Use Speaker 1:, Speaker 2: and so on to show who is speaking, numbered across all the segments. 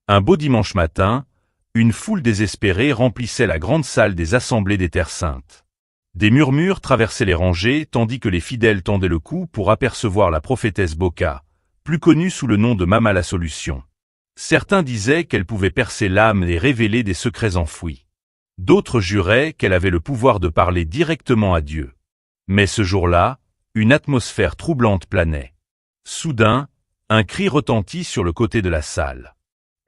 Speaker 1: Un beau dimanche matin, une foule désespérée remplissait la grande salle des assemblées des Terres Saintes. Des murmures traversaient les rangées tandis que les fidèles tendaient le cou pour apercevoir la prophétesse Boka, plus connue sous le nom de Mama la Solution. Certains disaient qu'elle pouvait percer l'âme et révéler des secrets enfouis. D'autres juraient qu'elle avait le pouvoir de parler directement à Dieu. Mais ce jour-là, une atmosphère troublante planait. Soudain, un cri retentit sur le côté de la salle.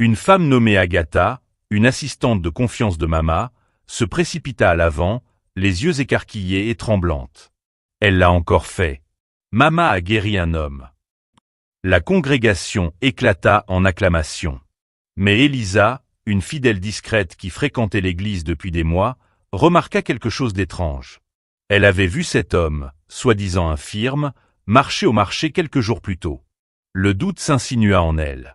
Speaker 1: Une femme nommée Agatha, une assistante de confiance de Mama, se précipita à l'avant, les yeux écarquillés et tremblante. Elle l'a encore fait. Mama a guéri un homme. La congrégation éclata en acclamations. Mais Elisa, une fidèle discrète qui fréquentait l'église depuis des mois, remarqua quelque chose d'étrange. Elle avait vu cet homme, soi-disant infirme, marcher au marché quelques jours plus tôt. Le doute s'insinua en elle.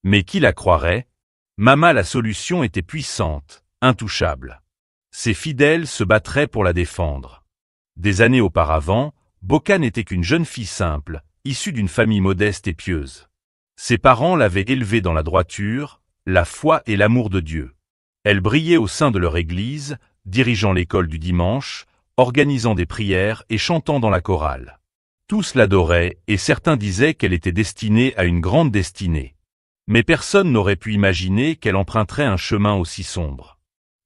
Speaker 1: Mais qui la croirait? Mama la Solution était puissante, intouchable. Ses fidèles se battraient pour la défendre. Des années auparavant, Boka n'était qu'une jeune fille simple, issue d'une famille modeste et pieuse. Ses parents l'avaient élevée dans la droiture, la foi et l'amour de Dieu. Elle brillait au sein de leur église, dirigeant l'école du dimanche, organisant des prières et chantant dans la chorale. Tous l'adoraient et certains disaient qu'elle était destinée à une grande destinée. Mais personne n'aurait pu imaginer qu'elle emprunterait un chemin aussi sombre.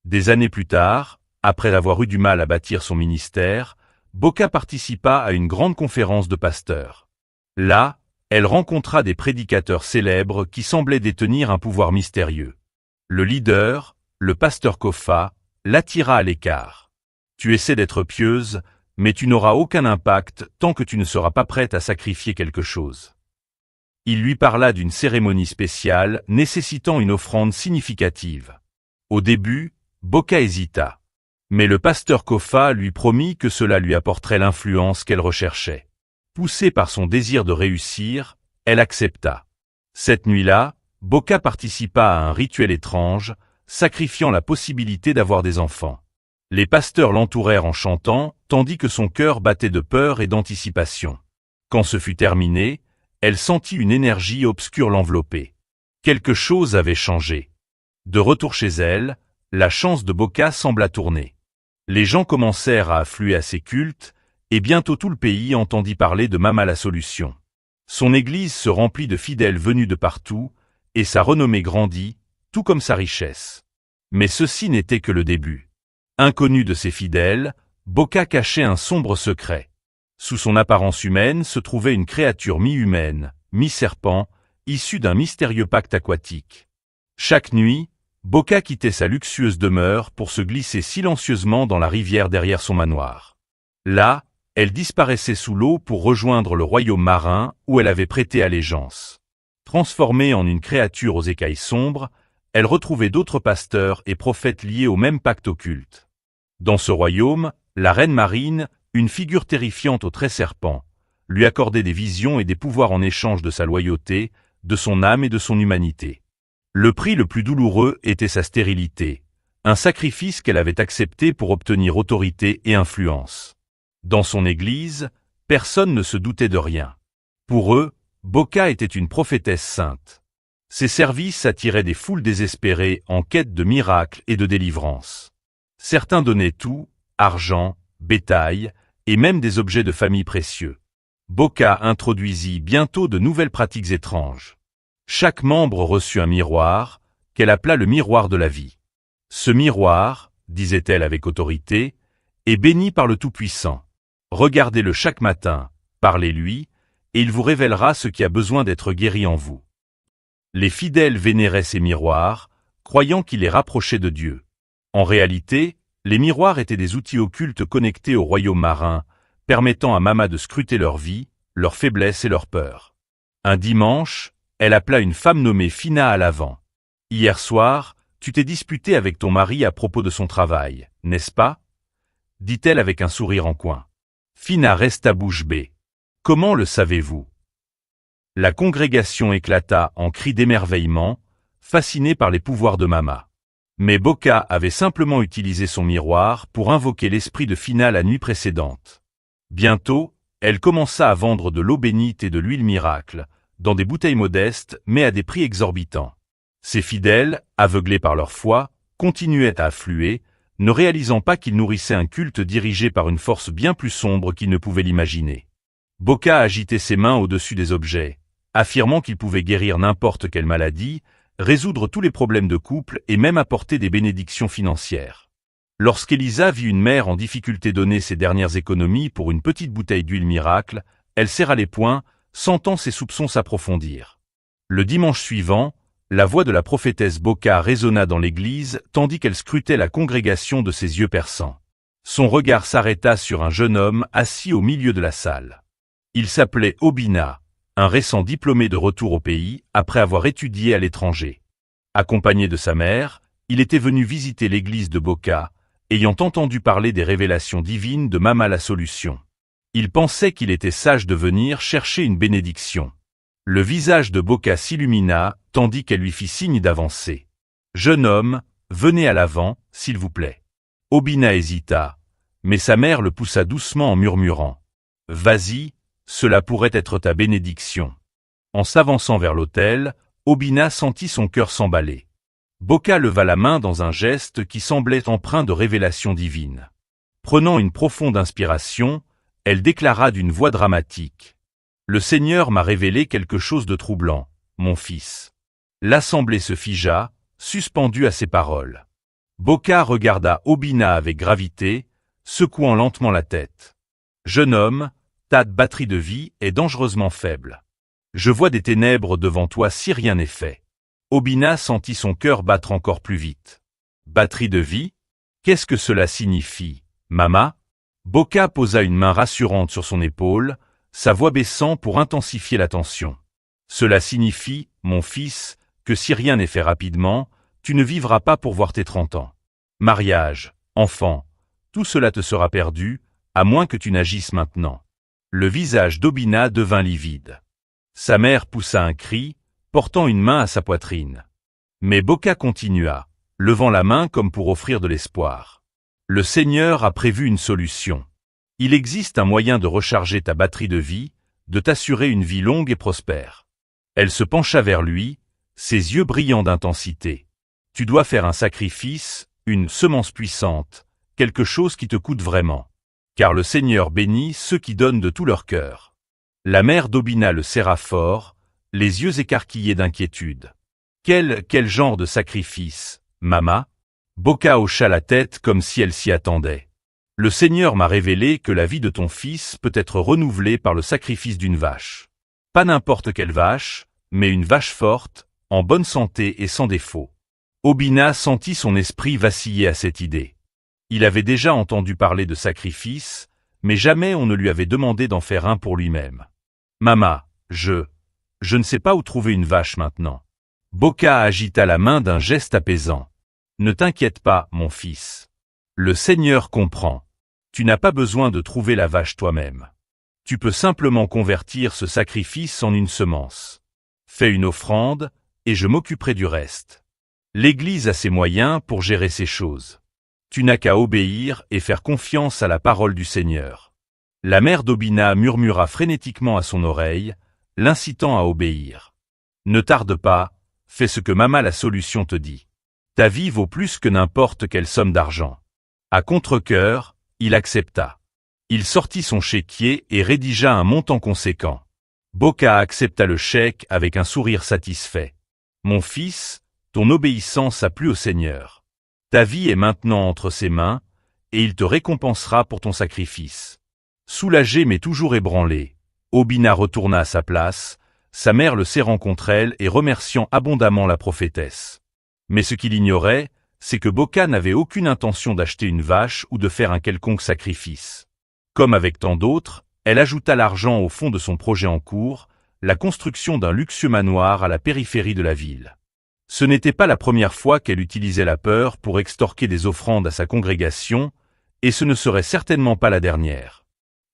Speaker 1: Des années plus tard, après avoir eu du mal à bâtir son ministère, Boka participa à une grande conférence de pasteurs. Là, elle rencontra des prédicateurs célèbres qui semblaient détenir un pouvoir mystérieux. Le leader, le pasteur Kofa, l'attira à l'écart. « Tu essaies d'être pieuse, mais tu n'auras aucun impact tant que tu ne seras pas prête à sacrifier quelque chose. » Il lui parla d'une cérémonie spéciale nécessitant une offrande significative. Au début, Boka hésita. Mais le pasteur Kofa lui promit que cela lui apporterait l'influence qu'elle recherchait. Poussée par son désir de réussir, elle accepta. Cette nuit-là, Boka participa à un rituel étrange, sacrifiant la possibilité d'avoir des enfants. Les pasteurs l'entourèrent en chantant, tandis que son cœur battait de peur et d'anticipation. Quand ce fut terminé, elle sentit une énergie obscure l'envelopper. Quelque chose avait changé. De retour chez elle, la chance de Boka sembla tourner. Les gens commencèrent à affluer à ses cultes, et bientôt tout le pays entendit parler de Mama la Solution. Son église se remplit de fidèles venus de partout, et sa renommée grandit, tout comme sa richesse. Mais ceci n'était que le début. Inconnu de ses fidèles, Boka cachait un sombre secret. Sous son apparence humaine se trouvait une créature mi-humaine, mi-serpent, issue d'un mystérieux pacte aquatique. Chaque nuit, Boka quittait sa luxueuse demeure pour se glisser silencieusement dans la rivière derrière son manoir. Là, elle disparaissait sous l'eau pour rejoindre le royaume marin où elle avait prêté allégeance. Transformée en une créature aux écailles sombres, elle retrouvait d'autres pasteurs et prophètes liés au même pacte occulte. Dans ce royaume, la reine marine, une figure terrifiante aux traits serpents, lui accordait des visions et des pouvoirs en échange de sa loyauté, de son âme et de son humanité. Le prix le plus douloureux était sa stérilité, un sacrifice qu'elle avait accepté pour obtenir autorité et influence. Dans son église, personne ne se doutait de rien. Pour eux, Boka était une prophétesse sainte. Ses services attiraient des foules désespérées en quête de miracles et de délivrance. Certains donnaient tout, argent, bétail, et même des objets de famille précieux. Boka introduisit bientôt de nouvelles pratiques étranges. Chaque membre reçut un miroir, qu'elle appela le miroir de la vie. Ce miroir, disait-elle avec autorité, est béni par le Tout-Puissant. Regardez-le chaque matin, parlez-lui, et il vous révélera ce qui a besoin d'être guéri en vous. Les fidèles vénéraient ces miroirs, croyant qu'ils les rapprochaient de Dieu. En réalité, les miroirs étaient des outils occultes connectés au royaume marin, permettant à Mama de scruter leur vie, leurs faiblesses et leurs peurs. Un dimanche, elle appela une femme nommée Fina à l'avant. « Hier soir, tu t'es disputée avec ton mari à propos de son travail, n'est-ce pas ?» dit-elle avec un sourire en coin. Fina resta bouche bée. « Comment le savez-vous » La congrégation éclata en cris d'émerveillement, fascinée par les pouvoirs de Mama. Mais Boka avait simplement utilisé son miroir pour invoquer l'esprit de Fina la nuit précédente. Bientôt, elle commença à vendre de l'eau bénite et de l'huile miracle, dans des bouteilles modestes mais à des prix exorbitants. Ses fidèles, aveuglés par leur foi, continuaient à affluer, ne réalisant pas qu'ils nourrissaient un culte dirigé par une force bien plus sombre qu'ils ne pouvaient l'imaginer. Bokka agitait ses mains au-dessus des objets, affirmant qu'il pouvait guérir n'importe quelle maladie, résoudre tous les problèmes de couple et même apporter des bénédictions financières. Lorsqu'Elisa vit une mère en difficulté donner ses dernières économies pour une petite bouteille d'huile miracle, elle serra les poings, sentant ses soupçons s'approfondir. Le dimanche suivant, la voix de la prophétesse Bokka résonna dans l'église tandis qu'elle scrutait la congrégation de ses yeux perçants. Son regard s'arrêta sur un jeune homme assis au milieu de la salle. Il s'appelait Obina, un récent diplômé de retour au pays après avoir étudié à l'étranger. Accompagné de sa mère, il était venu visiter l'église de Bokka, ayant entendu parler des révélations divines de Mama la Solution. Il pensait qu'il était sage de venir chercher une bénédiction. Le visage de Bokka s'illumina, tandis qu'elle lui fit signe d'avancer. « Jeune homme, venez à l'avant, s'il vous plaît. » Obina hésita, mais sa mère le poussa doucement en murmurant. « Vas-y, cela pourrait être ta bénédiction. » En s'avançant vers l'autel, Obina sentit son cœur s'emballer. Bokka leva la main dans un geste qui semblait empreint de révélation divine. Prenant une profonde inspiration, elle déclara d'une voix dramatique. « Le Seigneur m'a révélé quelque chose de troublant, mon fils. » L'assemblée se figea, suspendue à ces paroles. Bokka regarda Obina avec gravité, secouant lentement la tête. « Jeune homme, ta batterie de vie est dangereusement faible. Je vois des ténèbres devant toi si rien n'est fait. » Obina sentit son cœur battre encore plus vite. « Batterie de vie? Qu'est-ce que cela signifie, Mama ?» Bokka posa une main rassurante sur son épaule, sa voix baissant pour intensifier la tension. « Cela signifie, mon fils, que si rien n'est fait rapidement, tu ne vivras pas pour voir tes 30 ans. Mariage, enfant, tout cela te sera perdu, à moins que tu n'agisses maintenant. » Le visage d'Obina devint livide. Sa mère poussa un cri, portant une main à sa poitrine. Mais Bokka continua, levant la main comme pour offrir de l'espoir. « Le Seigneur a prévu une solution. Il existe un moyen de recharger ta batterie de vie, de t'assurer une vie longue et prospère. » Elle se pencha vers lui, ses yeux brillants d'intensité. « Tu dois faire un sacrifice, une semence puissante, quelque chose qui te coûte vraiment. Car le Seigneur bénit ceux qui donnent de tout leur cœur. » La mère d'Obina le serra fort, les yeux écarquillés d'inquiétude. « Quel genre de sacrifice, Mama ?» Bokka hocha la tête comme si elle s'y attendait. « Le Seigneur m'a révélé que la vie de ton fils peut être renouvelée par le sacrifice d'une vache. Pas n'importe quelle vache, mais une vache forte, en bonne santé et sans défaut. » Obina sentit son esprit vaciller à cette idée. Il avait déjà entendu parler de sacrifice, mais jamais on ne lui avait demandé d'en faire un pour lui-même. « Mama, je ne sais pas où trouver une vache maintenant. » Bokka agita la main d'un geste apaisant. « Ne t'inquiète pas, mon fils. Le Seigneur comprend. Tu n'as pas besoin de trouver la vache toi-même. Tu peux simplement convertir ce sacrifice en une semence. Fais une offrande, et je m'occuperai du reste. L'Église a ses moyens pour gérer ces choses. Tu n'as qu'à obéir et faire confiance à la parole du Seigneur. » La mère d'Obina murmura frénétiquement à son oreille, l'incitant à obéir. « Ne tarde pas, fais ce que Mama la Solution te dit. Ta vie vaut plus que n'importe quelle somme d'argent. » À contre-cœur, il accepta. Il sortit son chéquier et rédigea un montant conséquent. Bokka accepta le chèque avec un sourire satisfait. « Mon fils, ton obéissance a plu au Seigneur. Ta vie est maintenant entre ses mains, et il te récompensera pour ton sacrifice. » Soulagé mais toujours ébranlé, Obina retourna à sa place, sa mère le serrant contre elle et remerciant abondamment la prophétesse. Mais ce qu'il ignorait, c'est que Bokka n'avait aucune intention d'acheter une vache ou de faire un quelconque sacrifice. Comme avec tant d'autres, elle ajouta l'argent au fond de son projet en cours, la construction d'un luxueux manoir à la périphérie de la ville. Ce n'était pas la première fois qu'elle utilisait la peur pour extorquer des offrandes à sa congrégation, et ce ne serait certainement pas la dernière.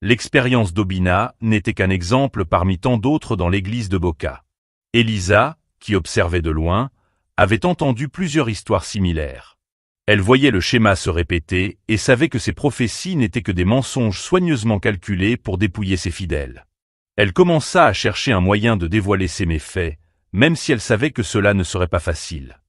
Speaker 1: L'expérience d'Obina n'était qu'un exemple parmi tant d'autres dans l'église de Bokka. Elisa, qui observait de loin, avait entendu plusieurs histoires similaires. Elle voyait le schéma se répéter et savait que ces prophéties n'étaient que des mensonges soigneusement calculés pour dépouiller ses fidèles. Elle commença à chercher un moyen de dévoiler ses méfaits, même si elle savait que cela ne serait pas facile.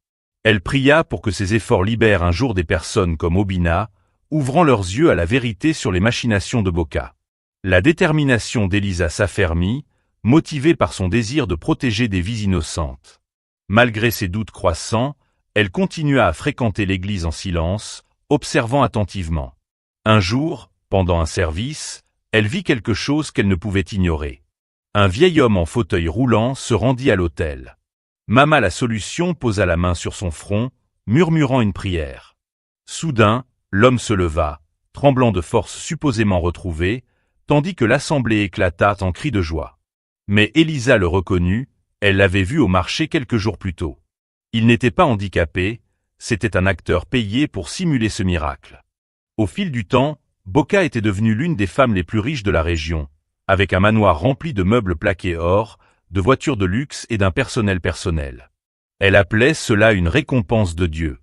Speaker 1: Elle pria pour que ses efforts libèrent un jour des personnes comme Obina, ouvrant leurs yeux à la vérité sur les machinations de Boka. La détermination d'Elisa s'affermit, motivée par son désir de protéger des vies innocentes. Malgré ses doutes croissants, elle continua à fréquenter l'église en silence, observant attentivement. Un jour, pendant un service, elle vit quelque chose qu'elle ne pouvait ignorer. Un vieil homme en fauteuil roulant se rendit à l'autel. Mama la Solution posa la main sur son front, murmurant une prière. Soudain, l'homme se leva, tremblant de force supposément retrouvée, tandis que l'assemblée éclata en cris de joie. Mais Elisa le reconnut, elle l'avait vu au marché quelques jours plus tôt. Il n'était pas handicapé, c'était un acteur payé pour simuler ce miracle. Au fil du temps, Boka était devenue l'une des femmes les plus riches de la région, avec un manoir rempli de meubles plaqués or, de voitures de luxe et d'un personnel. Elle appelait cela une récompense de Dieu.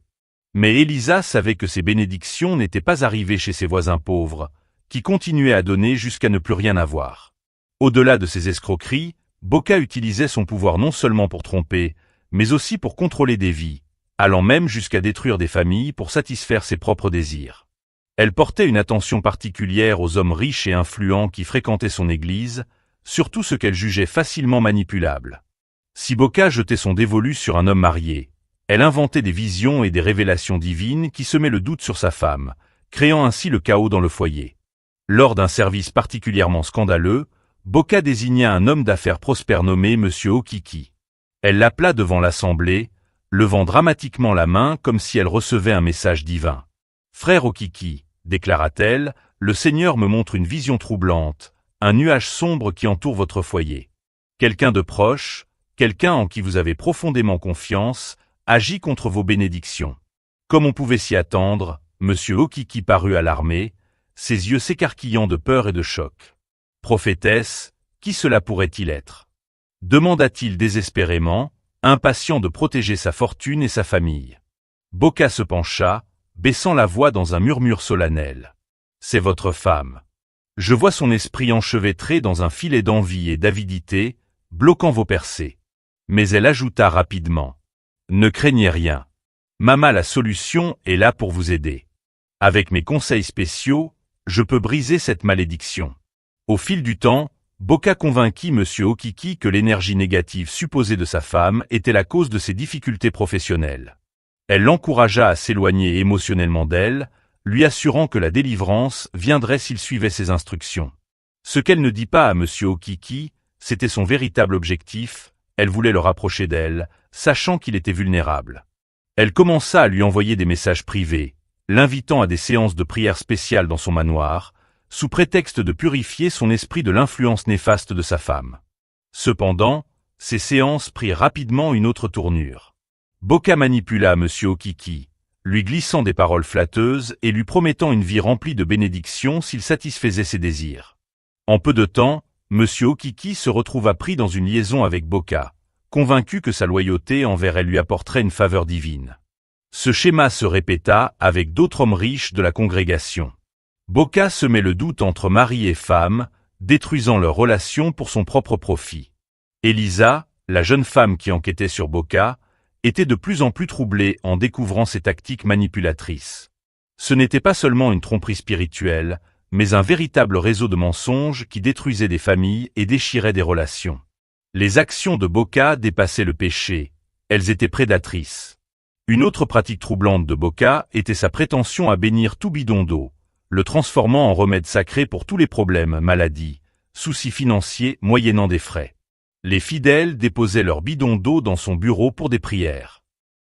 Speaker 1: Mais Elisa savait que ces bénédictions n'étaient pas arrivées chez ses voisins pauvres, qui continuaient à donner jusqu'à ne plus rien avoir. Au-delà de ces escroqueries, Boka utilisait son pouvoir non seulement pour tromper, mais aussi pour contrôler des vies, allant même jusqu'à détruire des familles pour satisfaire ses propres désirs. Elle portait une attention particulière aux hommes riches et influents qui fréquentaient son église, surtout ceux qu'elle jugeait facilement manipulables. Si Boka jetait son dévolu sur un homme marié, elle inventait des visions et des révélations divines qui semaient le doute sur sa femme, créant ainsi le chaos dans le foyer. Lors d'un service particulièrement scandaleux, Boka désigna un homme d'affaires prospère nommé Monsieur Okiki. Elle l'appela devant l'assemblée, levant dramatiquement la main comme si elle recevait un message divin. « Frère Okiki, déclara-t-elle, le Seigneur me montre une vision troublante, un nuage sombre qui entoure votre foyer. Quelqu'un de proche, quelqu'un en qui vous avez profondément confiance, agit contre vos bénédictions. » Comme on pouvait s'y attendre, Monsieur Okiki parut alarmé, ses yeux s'écarquillant de peur et de choc. « Prophétesse, qui cela pourrait-il être ?» demanda-t-il désespérément, impatient de protéger sa fortune et sa famille. Boka se pencha, baissant la voix dans un murmure solennel. « C'est votre femme. Je vois son esprit enchevêtré dans un filet d'envie et d'avidité, bloquant vos percées. » Mais elle ajouta rapidement. « Ne craignez rien. Mama la Solution est là pour vous aider. Avec mes conseils spéciaux, je peux briser cette malédiction. » Au fil du temps, Boka convainquit Monsieur Okiki que l'énergie négative supposée de sa femme était la cause de ses difficultés professionnelles. Elle l'encouragea à s'éloigner émotionnellement d'elle, lui assurant que la délivrance viendrait s'il suivait ses instructions. Ce qu'elle ne dit pas à Monsieur Okiki, c'était son véritable objectif, elle voulait le rapprocher d'elle, sachant qu'il était vulnérable. Elle commença à lui envoyer des messages privés, l'invitant à des séances de prière spéciales dans son manoir, sous prétexte de purifier son esprit de l'influence néfaste de sa femme. Cependant, ces séances prirent rapidement une autre tournure. Boka manipula Monsieur Okiki, lui glissant des paroles flatteuses et lui promettant une vie remplie de bénédictions s'il satisfaisait ses désirs. En peu de temps, Monsieur Okiki se retrouva pris dans une liaison avec Boka, convaincu que sa loyauté envers elle lui apporterait une faveur divine. Ce schéma se répéta avec d'autres hommes riches de la congrégation. Boka semait le doute entre mari et femme, détruisant leur relation pour son propre profit. Elisa, la jeune femme qui enquêtait sur Boka, était de plus en plus troublée en découvrant ses tactiques manipulatrices. Ce n'était pas seulement une tromperie spirituelle, mais un véritable réseau de mensonges qui détruisait des familles et déchirait des relations. Les actions de Boka dépassaient le péché, elles étaient prédatrices. Une autre pratique troublante de Boka était sa prétention à bénir tout bidon d'eau, le transformant en remède sacré pour tous les problèmes, maladies, soucis financiers moyennant des frais. Les fidèles déposaient leurs bidons d'eau dans son bureau pour des prières.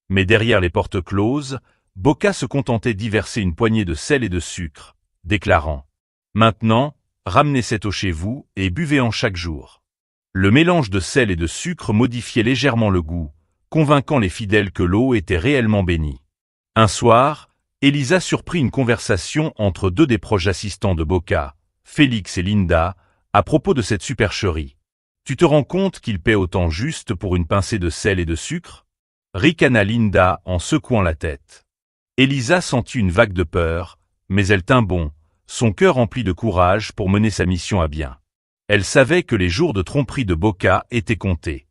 Speaker 1: Mais derrière les portes closes, Boka se contentait d'y verser une poignée de sel et de sucre, déclarant « Maintenant, ramenez cette eau chez vous et buvez-en chaque jour. » Le mélange de sel et de sucre modifiait légèrement le goût, convainquant les fidèles que l'eau était réellement bénie. Un soir, Elisa surprit une conversation entre deux des proches assistants de Boka, Félix et Linda, à propos de cette supercherie. « Tu te rends compte qu'il paie autant juste pour une pincée de sel et de sucre ?» ricana Linda en secouant la tête. Elisa sentit une vague de peur, mais elle tint bon, son cœur rempli de courage pour mener sa mission à bien. Elle savait que les jours de tromperie de Boka étaient comptés.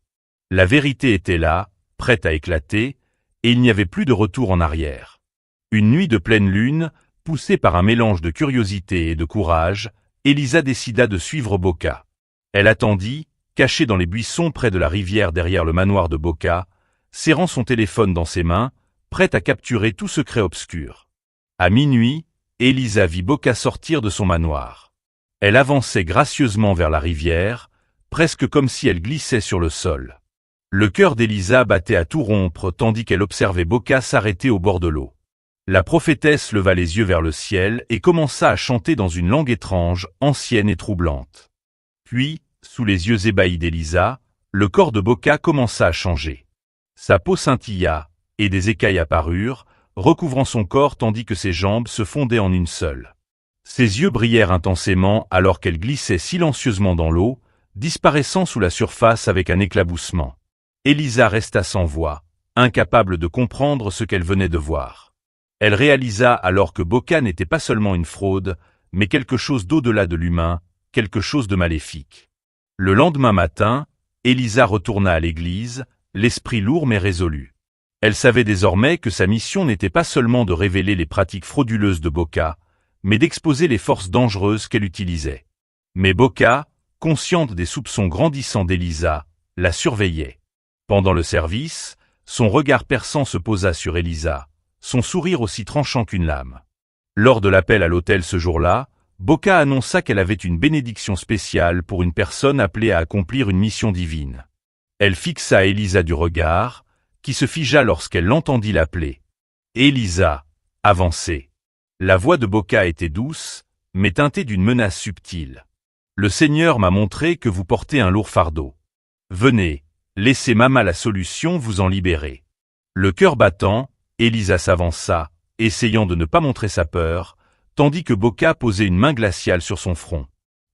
Speaker 1: La vérité était là, prête à éclater, et il n'y avait plus de retour en arrière. Une nuit de pleine lune, poussée par un mélange de curiosité et de courage, Elisa décida de suivre Boka. Elle attendit, cachée dans les buissons près de la rivière derrière le manoir de Boka, serrant son téléphone dans ses mains, prête à capturer tout secret obscur. À minuit, Elisa vit Boka sortir de son manoir. Elle avançait gracieusement vers la rivière, presque comme si elle glissait sur le sol. Le cœur d'Elisa battait à tout rompre tandis qu'elle observait Boka s'arrêter au bord de l'eau. La prophétesse leva les yeux vers le ciel et commença à chanter dans une langue étrange, ancienne et troublante. Puis, sous les yeux ébahis d'Elisa, le corps de Boka commença à changer. Sa peau scintilla, et des écailles apparurent, recouvrant son corps tandis que ses jambes se fondaient en une seule. Ses yeux brillèrent intensément alors qu'elle glissait silencieusement dans l'eau, disparaissant sous la surface avec un éclaboussement. Elisa resta sans voix, incapable de comprendre ce qu'elle venait de voir. Elle réalisa alors que Boka n'était pas seulement une fraude, mais quelque chose d'au-delà de l'humain, quelque chose de maléfique. Le lendemain matin, Elisa retourna à l'église, l'esprit lourd mais résolu. Elle savait désormais que sa mission n'était pas seulement de révéler les pratiques frauduleuses de Boka, mais d'exposer les forces dangereuses qu'elle utilisait. Mais Boka, consciente des soupçons grandissants d'Elisa, la surveillait. Pendant le service, son regard perçant se posa sur Elisa, son sourire aussi tranchant qu'une lame. Lors de l'appel à l'autel ce jour-là, Boka annonça qu'elle avait une bénédiction spéciale pour une personne appelée à accomplir une mission divine. Elle fixa Elisa du regard, qui se figea lorsqu'elle l'entendit l'appeler. Elisa, avancez. La voix de Boka était douce, mais teintée d'une menace subtile. Le Seigneur m'a montré que vous portez un lourd fardeau. Venez, laissez Mama la solution vous en libérer. Le cœur battant, Elisa s'avança, essayant de ne pas montrer sa peur, tandis que Boka posait une main glaciale sur son front.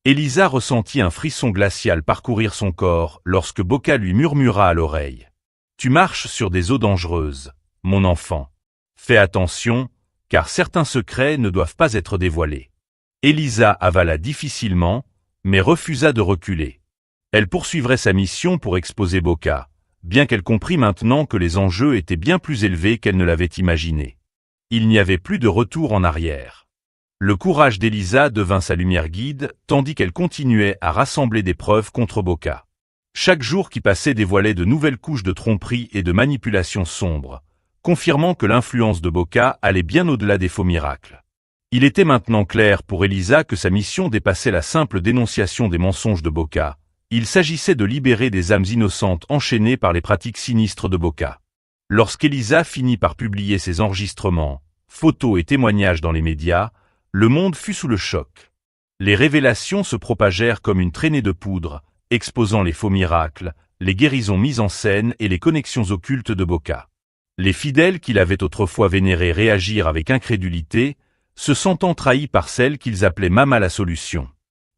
Speaker 1: Elisa ressentit un frisson glacial parcourir son corps lorsque Boka lui murmura à l'oreille. « Tu marches sur des eaux dangereuses, mon enfant. Fais attention, car certains secrets ne doivent pas être dévoilés. » Elisa avala difficilement, mais refusa de reculer. Elle poursuivrait sa mission pour exposer Boka, bien qu'elle comprît maintenant que les enjeux étaient bien plus élevés qu'elle ne l'avait imaginé. Il n'y avait plus de retour en arrière. Le courage d'Elisa devint sa lumière guide, tandis qu'elle continuait à rassembler des preuves contre Boka. Chaque jour qui passait dévoilait de nouvelles couches de tromperie et de manipulation sombres, confirmant que l'influence de Boka allait bien au-delà des faux miracles. Il était maintenant clair pour Elisa que sa mission dépassait la simple dénonciation des mensonges de Boka. Il s'agissait de libérer des âmes innocentes enchaînées par les pratiques sinistres de Boka. Lorsqu'Elisa finit par publier ses enregistrements, photos et témoignages dans les médias, le monde fut sous le choc. Les révélations se propagèrent comme une traînée de poudre, exposant les faux miracles, les guérisons mises en scène et les connexions occultes de Boka. Les fidèles qui l'avaient autrefois vénéré réagirent avec incrédulité, se sentant trahis par celle qu'ils appelaient Mama la solution.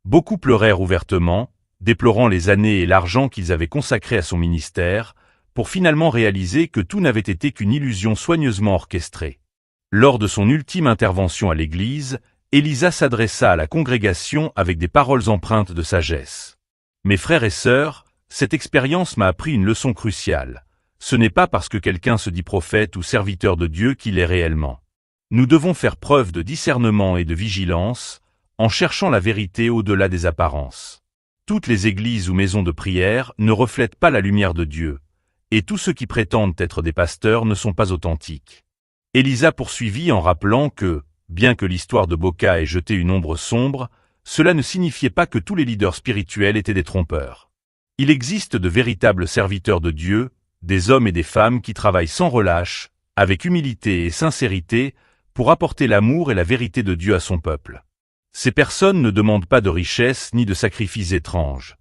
Speaker 1: Beaucoup pleurèrent ouvertement, déplorant les années et l'argent qu'ils avaient consacrés à son ministère, pour finalement réaliser que tout n'avait été qu'une illusion soigneusement orchestrée. Lors de son ultime intervention à l'église, Elisa s'adressa à la congrégation avec des paroles empreintes de sagesse. « Mes frères et sœurs, cette expérience m'a appris une leçon cruciale. Ce n'est pas parce que quelqu'un se dit prophète ou serviteur de Dieu qu'il est réellement. Nous devons faire preuve de discernement et de vigilance, en cherchant la vérité au-delà des apparences. Toutes les églises ou maisons de prière ne reflètent pas la lumière de Dieu, et tous ceux qui prétendent être des pasteurs ne sont pas authentiques. » Elisa poursuivit en rappelant que, bien que l'histoire de Boka ait jeté une ombre sombre, cela ne signifiait pas que tous les leaders spirituels étaient des trompeurs. Il existe de véritables serviteurs de Dieu, des hommes et des femmes qui travaillent sans relâche, avec humilité et sincérité, pour apporter l'amour et la vérité de Dieu à son peuple. Ces personnes ne demandent pas de richesses ni de sacrifices étranges.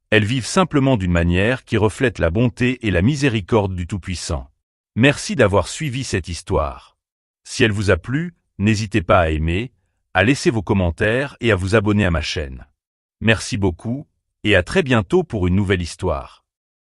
Speaker 1: Elles vivent simplement d'une manière qui reflète la bonté et la miséricorde du Tout-Puissant. Merci d'avoir suivi cette histoire. Si elle vous a plu, n'hésitez pas à aimer, à laisser vos commentaires et à vous abonner à ma chaîne. Merci beaucoup, et à très bientôt pour une nouvelle histoire.